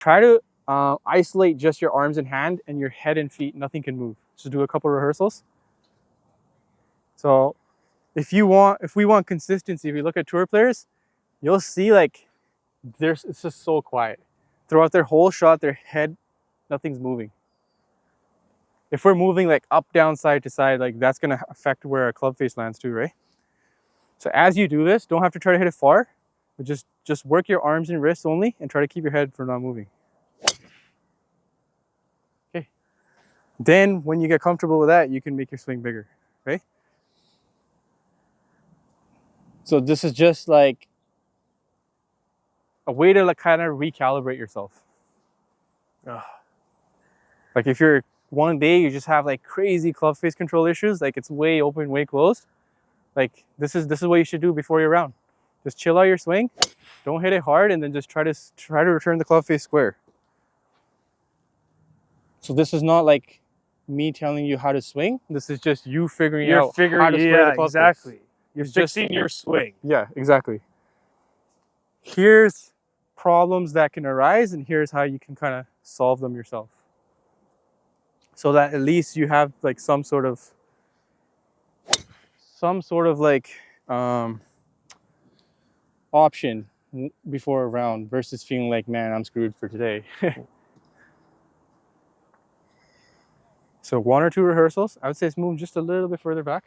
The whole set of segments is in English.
try to isolate just your arms and hand, and your head and feet, nothing can move. So do a couple rehearsals. So if we want consistency, if you look at tour players, you'll see like it's just so quiet. Throughout their whole shot, their head, nothing's moving. If we're moving like up, down, side to side, like that's gonna affect where our club face lands too, right? So as you do this, don't have to try to hit it far, but just work your arms and wrists only and try to keep your head from not moving. Okay. Then when you get comfortable with that, you can make your swing bigger, right? So this is just like a way to like kind of recalibrate yourself. Like if you're one day you just have like crazy club face control issues, like it's way open, way closed, like this is what you should do before your round. Just chill out your swing, don't hit it hard, and then just try to return the club face square. So this is not like me telling you how to swing. This is just you figuring out how to square the club exactly. face. You're fixing your swing. Yeah, exactly. Here's problems that can arise, and here's how you can kind of solve them yourself. So that at least you have like some sort of like option before a round versus feeling like, man, I'm screwed for today. So 1 or 2 rehearsals. I would say it's move just a little bit further back.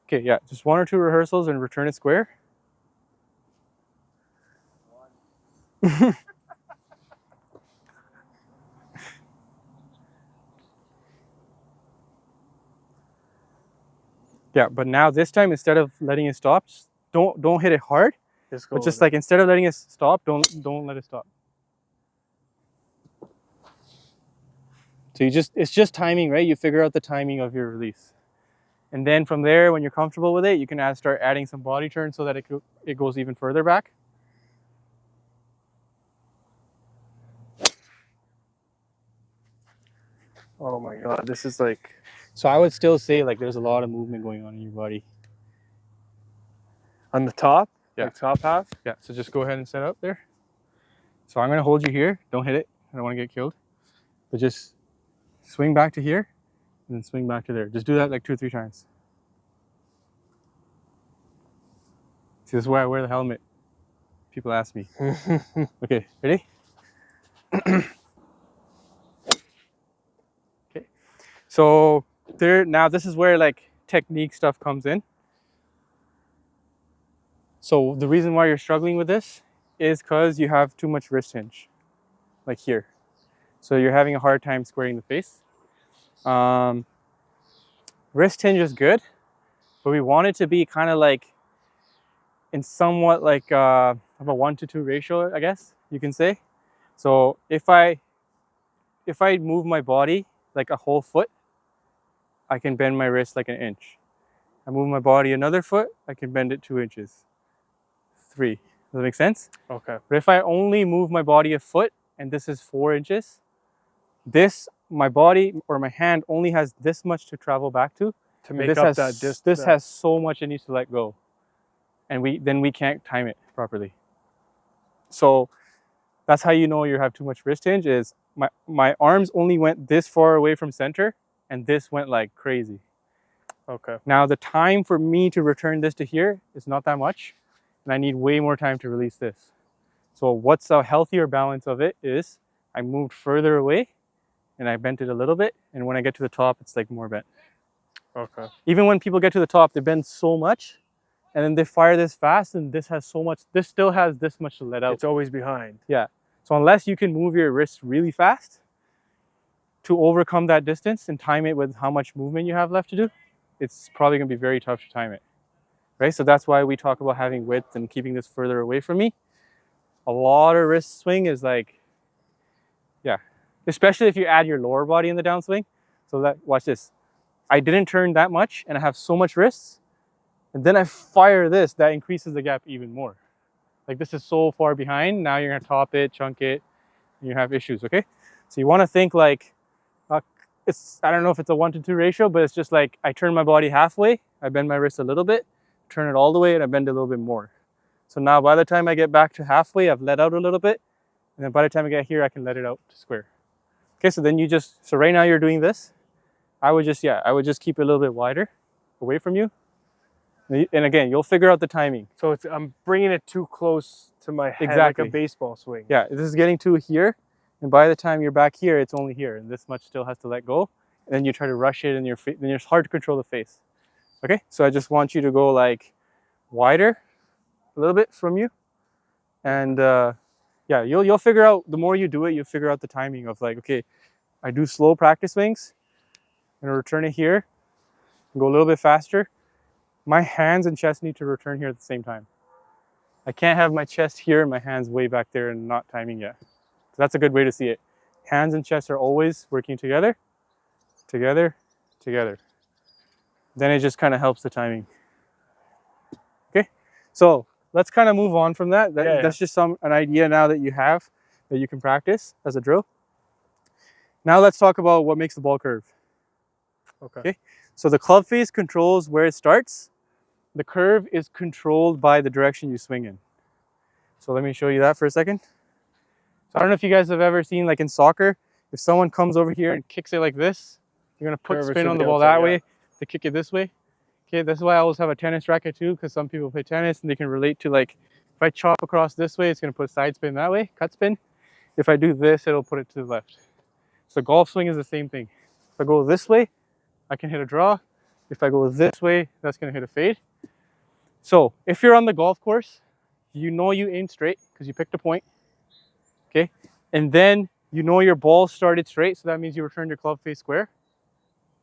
Okay, yeah, just 1 or 2 rehearsals and return it square. Yeah, but now this time, instead of letting it stop, don't hit it hard. But just like instead of letting it stop, don't let it stop. So it's just timing, right? You figure out the timing of your release. And then from there, when you're comfortable with it, you can start adding some body turn so that it goes even further back. Oh my God, this is like... So I would still say like there's a lot of movement going on in your body. On the top? Yeah. Like top half? Yeah, so just go ahead and set up there. So I'm gonna hold you here. Don't hit it. I don't wanna get killed. But just swing back to here and then swing back to there. Just do that like 2 or 3 times. See, this is why I wear the helmet. People ask me. Okay, ready? Okay. So now this is where like technique stuff comes in. So the reason why you're struggling with this is because you have too much wrist hinge, like here. So you're having a hard time squaring the face. Wrist hinge is good, but we want it to be kind of like in somewhat like of a 1-to-2 ratio, I guess you can say. So if I move my body like a whole foot, I can bend my wrist like 1 inch. I move my body another foot, I can bend it 2 inches. 3. Does that make sense? Okay. But if I only move my body a foot and this is 4 inches, my body or my hand only has this much to travel back to make up that distance. This has so much it needs to let go, and we can't time it properly. So that's how you know you have too much wrist hinge. Is my arms only went this far away from center, and this went like crazy. Okay. Now the time for me to return this to here is not that much, and I need way more time to release this. So what's a healthier balance of it is I moved further away and I bent it a little bit, and when I get to the top, it's like more bent. Okay. Even when people get to the top, they bend so much, and then they fire this fast, and this still has this much to let out. It's always behind. Yeah. So unless you can move your wrist really fast to overcome that distance and time it with how much movement you have left to do, it's probably gonna be very tough to time it, right? So that's why we talk about having width and keeping this further away from me. A lot of wrist swing is like, yeah, especially if you add your lower body in the downswing. So watch this. I didn't turn that much and I have so much wrists, and then I fire this, that increases the gap even more. Like this is so far behind, now you're gonna top it, chunk it, and you have issues, okay? So you wanna think like, I don't know if it's a 1-to-2 ratio, but it's just like I turn my body halfway, I bend my wrist a little bit, turn it all the way, and I bend a little bit more. So now by the time I get back to halfway, I've let out a little bit, And then by the time I get here, I can let it out to square. Okay, so then so right now you're doing this. I would just keep it a little bit wider away from you. And again, you'll figure out the timing. So I'm bringing it too close to my head, exactly. like a baseball swing. Yeah, this is getting to here. And by the time you're back here, it's only here. And this much still has to let go. And then you try to rush it and then it's hard to control the face. Okay, so I just want you to go like wider a little bit from you. And yeah, you'll figure out, the more you do it, you'll figure out the timing of like, okay, I do slow practice swings. I'm gonna return it here, go a little bit faster. My hands and chest need to return here at the same time. I can't have my chest here and my hands way back there and not timing yet. So that's a good way to see it. Hands and chest are always working together, together, together. Then it just kind of helps the timing. Okay, so let's kind of move on from that. That's just an idea now that you have that you can practice as a drill. Now let's talk about what makes the ball curve. Okay, so the club face controls where it starts. The curve is controlled by the direction you swing in. So let me show you that for a second. So I don't know if you guys have ever seen, like in soccer, if someone comes over here and kicks it like this, you're gonna put spin on the ball that way to kick it this way. Okay, that's why I always have a tennis racket too, because some people play tennis and they can relate to, like, if I chop across this way, it's gonna put side spin that way, cut spin. If I do this, it'll put it to the left. So golf swing is the same thing. If I go this way, I can hit a draw. If I go this way, that's gonna hit a fade. So if you're on the golf course, you know you aim straight because you picked a point, okay? And then you know your ball started straight, so that means you return your club face square,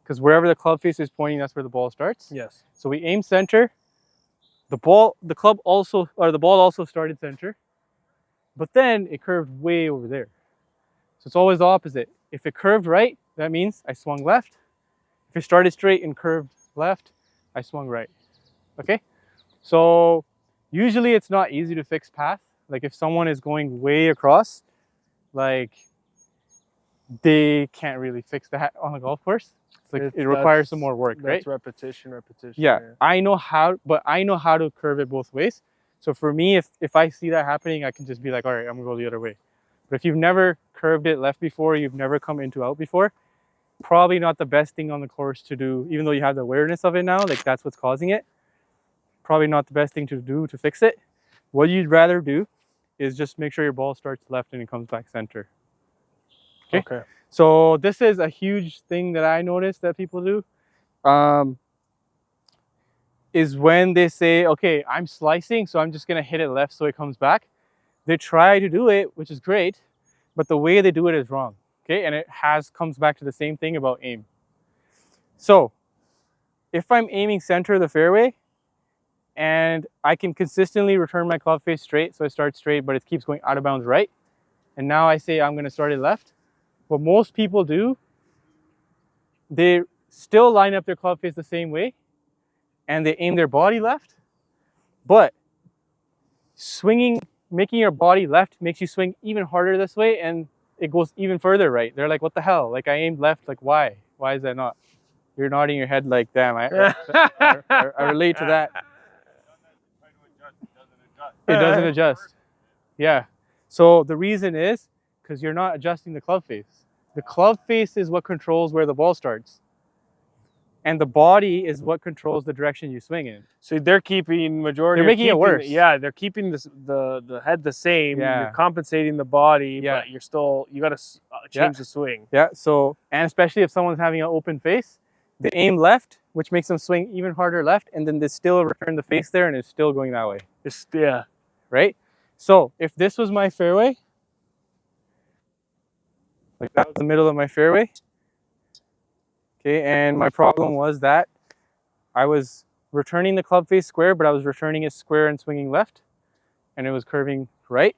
because wherever the club face is pointing, that's where the ball starts. Yes. So we aim center. The ball also started center, but then it curved way over there. So it's always the opposite. If it curved right, that means I swung left. If it started straight and curved left, I swung right. Okay? So usually it's not easy to fix path. Like if someone is going way across, like they can't really fix that on a golf course. It's like it requires some more work, right? That's repetition. Yeah, I know how, but I know how to curve it both ways. So for me, if I see that happening, I can just be like, all right, I'm gonna go the other way. But if you've never curved it left before, you've never come into out before, probably not the best thing on the course to do, even though you have the awareness of it now, like that's what's causing it. Probably not the best thing to do to fix it. What you'd rather do is just make sure your ball starts left and it comes back center. Okay. So this is a huge thing that I noticed that people do. Is when they say, okay, I'm slicing, so I'm just gonna hit it left so it comes back. They try to do it, which is great, but the way they do it is wrong. Okay, and it comes back to the same thing about aim. So if I'm aiming center of the fairway and I can consistently return my club face straight, so I start straight, but it keeps going out of bounds right, and now I say I'm gonna start it left, what most people do, they still line up their club face the same way and they aim their body left, but making your body left makes you swing even harder this way and it goes even further right. They're like, what the hell? Like I aimed left, like why? Why is that not? You're nodding your head like, damn, I relate to that. It doesn't adjust. Yeah. So the reason is because you're not adjusting the club face. The club face is what controls where the ball starts. And the body is what controls the direction you swing in. So they're keeping majority. They're making it worse. Yeah, they're keeping the head the same. Yeah. You're compensating the body, yeah. but you got to change the swing. Yeah. So, and especially if someone's having an open face, they aim left, which makes them swing even harder left, and then they still return the face there, and it's still going that way. Yeah. Right. So if this was my fairway, like that was the middle of my fairway. Okay, and my problem was that I was returning the club face square, but I was returning it square and swinging left, and it was curving right.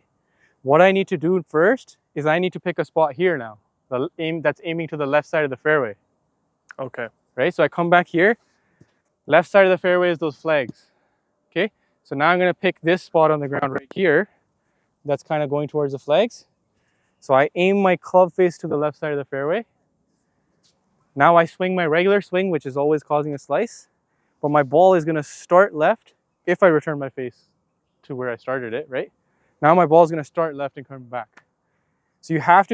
What I need to do first is I need to pick a spot here now, that's aiming to the left side of the fairway. Okay. Right, so I come back here, left side of the fairway is those flags. Okay, so now I'm gonna pick this spot on the ground right here, that's kind of going towards the flags. So I aim my club face to the left side of the fairway. Now I swing my regular swing, which is always causing a slice, but my ball is gonna start left if I return my face to where I started it, right? Now my ball is gonna start left and come back. So you have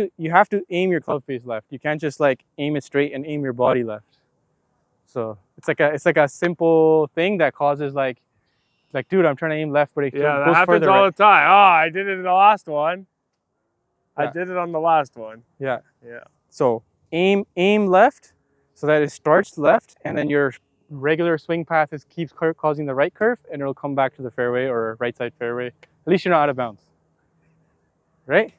to aim your club face left. You can't just like aim it straight and aim your body left. So it's like a simple thing that causes like dude, I'm trying to aim left, but it Yeah, that goes happens further all right. the time. Oh, I did it in the last one. I Yeah. did it on the last one. Yeah. Yeah. So aim left so that it starts left, and then your regular swing path keeps causing the right curve, and it'll come back to the fairway or right side fairway. At least you're not out of bounds. Right?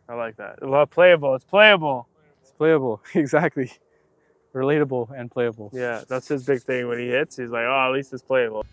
I like that. Well, playable. It's playable. It's playable. Exactly. Relatable and playable. Yeah, that's his big thing when he hits. He's like, oh, at least it's playable.